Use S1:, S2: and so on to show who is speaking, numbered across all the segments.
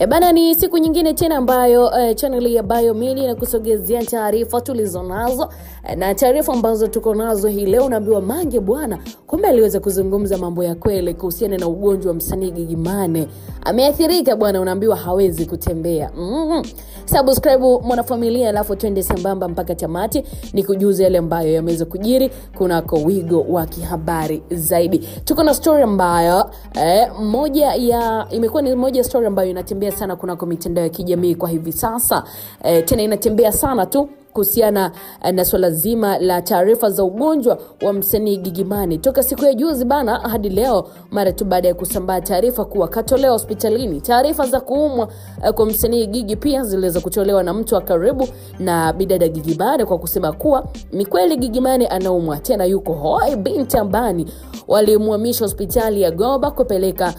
S1: Bana, ni siku nyingine tena ambayo channel ya Bayo Media inakusogezea taarifa tulizonazo, na taarifa ambazo tuko nazo hii leo. Unaambiwa Mange bwana kumbe aliweza kuzungumza mambo ya kweli kuhusiana na ugonjwa wa msanii Gigy Money. Ameathirika bwana, unaambiwa hawezi kutembea. Subscribe mwanafamilia, alafu twende sambamba mpaka tamati nikujuze yale ambayo yameweza kujiri kunako wigo wa kihabari zaidi. Tuko na story ambayo imekuwa ni moja story ambayo inatembea sana kunako mitandao ya kijamii kwa hivi sasa. Tena inatembea sana tu kuhusiana na swala zima la taarifa za ugonjwa wa msanii Gigy Money. Toka siku ya juzi bana hadi leo, mara tu baada ya kusambaa taarifa kuwa katolewa hospitalini. Taarifa za kuumwa kwa msanii Gigy pia ziliweza kutolewa na mtu wa karibu na bidada Gigy Money kwa kusema kuwa ni kweli Gigy Money anaumwa, tena yuko hoi binti ambani. Walimuhamisha hospitali ya Goba kupeleka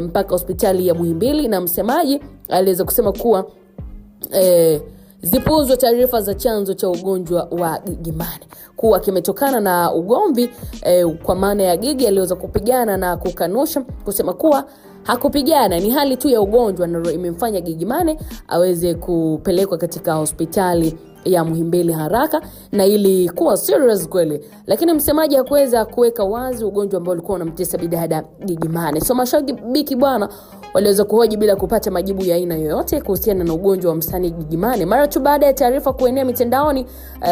S1: mpaka hospitali ya Muhimbili, na msemaji aliweza kusema kuwa zipuuzwe taarifa za chanzo cha ugonjwa wa Gigy Money kuwa kimetokana na ugomvi, kwa maana ya Gigy aliweza kupigana na kukanusha kusema kuwa hakupigana, ni hali tu ya ugonjwa ndio imemfanya Gigy Money aweze kupelekwa katika hospitali ya Muhimbili haraka, na ili kuwa serious kweli. Lakini msemaji hakuweza kuweka wazi ugonjwa ambao ulikuwa unamtesa bidada Gigy Money. So mashabiki bwana waliweza kuhoji bila kupata majibu ya aina yoyote kuhusiana na ugonjwa wa msanii Gigy Money. Mara tu baada ya taarifa kuenea mitandaoni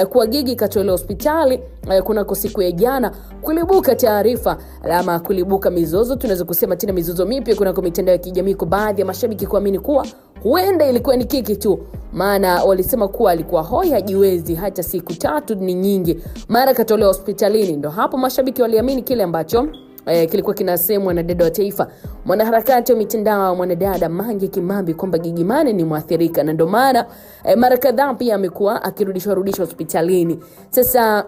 S1: kuwa Gigy katolewa hospitali kunako siku ya jana, kulibuka taarifa ama kulibuka mizozo, tunaweza kusema tena mizozo mipya kunako mitandao ya kijamii, kwa baadhi ya mashabiki kuamini kuwa huenda ilikuwa ni kiki tu, maana walisema kuwa alikuwa hoi hajiwezi, hata siku 3 ni nyingi, mara katolewa hospitalini. Ndio hapo mashabiki waliamini kile ambacho kilikuwa kinasemwa na dada wa taifa, mwanaharakati wa mitandao mwanadada Mange Kimambi, kwamba Gigy Money ni mwathirika, na ndio maana mara kadhaa pia amekuwa akirudishwa hospitalini. Sasa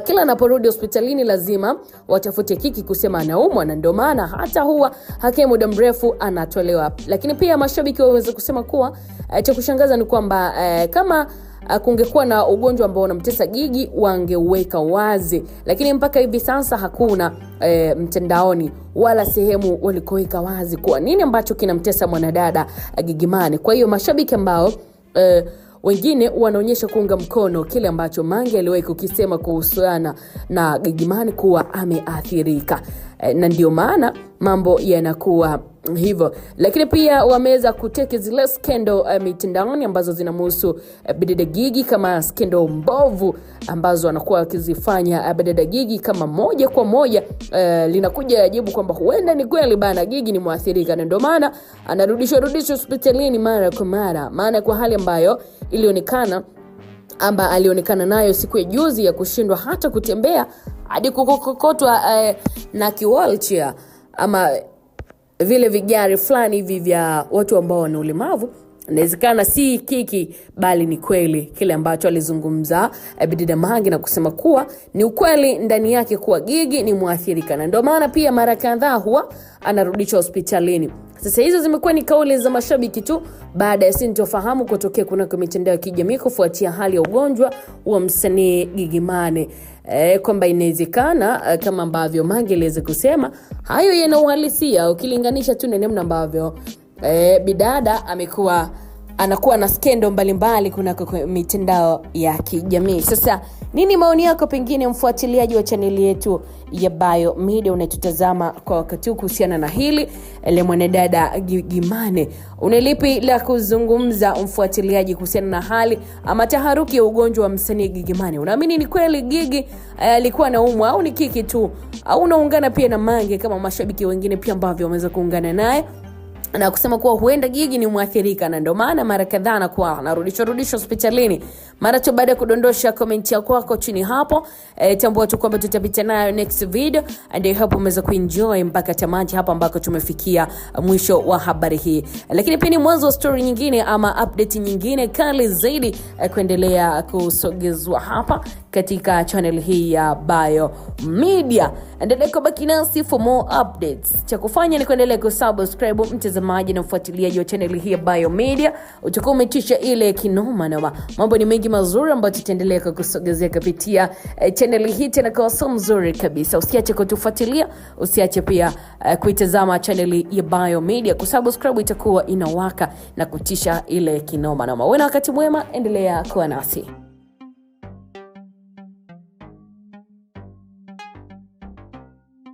S1: kila anaporudi hospitalini lazima watafute kiki kusema anaumwa, na ndio maana hata huwa hakai muda mrefu anatolewa. Lakini pia mashabiki waweza kusema kuwa cha kushangaza ni kwamba kama kungekuwa na ugonjwa ambao unamtesa Gigy wangeuweka wazi, lakini mpaka hivi sasa hakuna mtandaoni wala sehemu walikoweka wazi kwa nini ambacho kinamtesa mwanadada Gigy Money. Kwa hiyo mashabiki ambao wengine wanaonyesha kuunga mkono kile ambacho Mange aliwahi kukisema kuhusiana na Gigy Money kuwa ameathirika, na ndio maana mambo yanakuwa hivyo. Lakini pia wameweza kuteke zile skendo mitandaoni ambazo zinamhusu bidada Gigy kama skendo mbovu ambazo anakuwa akizifanya bidada Gigy, kama moja kwa moja linakuja jibu kwamba huenda ni kweli bana Gigy ni mwathirika, na ndio maana anarudishwa hospitalini mara kwa mara, maana kwa hali ambayo alionekana nayo siku ya juzi ya kushindwa hata kutembea hadi kukokotwa na kiwheelchair ama vile vigari fulani hivi vya watu ambao wana ulemavu. Inawezekana si kiki bali ni kweli kile ambacho alizungumza bidada Mange, na kusema kuwa ni ukweli ndani yake kuwa Gigy ni mwathirika, na ndio maana pia mara kadhaa huwa anarudishwa hospitalini. Sasa hizo zimekuwa ni kauli za mashabiki tu baada ya sintofahamu kutokea kunako mitandao ya kijamii kufuatia hali ya ugonjwa wa msanii Gigy Money, kwamba inawezekana kama ambavyo Mange aliweza kusema hayo yana uhalisia ukilinganisha tu na namna ambavyo bidada anakuwa na skendo mbalimbali kunako mitandao ya kijamii. Sasa nini maoni yako, pengine mfuatiliaji wa chaneli yetu ya Bayo Media unatutazama kwa wakati huu kuhusiana na hili ile mwanadada Gigy Money? Unalipi la kuzungumza mfuatiliaji kuhusiana na hali ama taharuki ya ugonjwa wa msanii Gigy Money? Unaamini ni kweli Gigy alikuwa anaumwa au ni kiki tu, au unaungana pia na Mange kama mashabiki wengine pia ambao wameweza kuungana naye na kusema kuwa huenda Gigy ni mwathirika, na ndio maana mara kadhaa anakuwa anarudishwa hospitalini? Mara tu baada ya kudondosha comment yako chini hapo, tambua tu kwamba tutapita nayo next video, and I hope umeweza kuenjoy mpaka tamati hapa ambako tumefikia mwisho wa habari hii. Lakini pia ni mwanzo wa story nyingine ama update nyingine kali zaidi kuendelea kusogezwa hapa katika channel hii ya Bayo Media. Endelea kubaki nasi for more updates. Cha kufanya ni kuendelea kusubscribe mtazamaji na mfuatiliaji wa channel hii ya Biomedia, utakuwa umetisha ile kinoma noma. Mambo ni mengi mazuri ambayo tutaendelea kukusogezea kupitia channel hii tena kwa somo nzuri kabisa. Usiache kutufuatilia, usiache pia kuitazama channel ya Biomedia, kusubscribe itakuwa inawaka na kutisha ile kinoma noma. Wewe na wakati mwema, endelea kuwa nasi.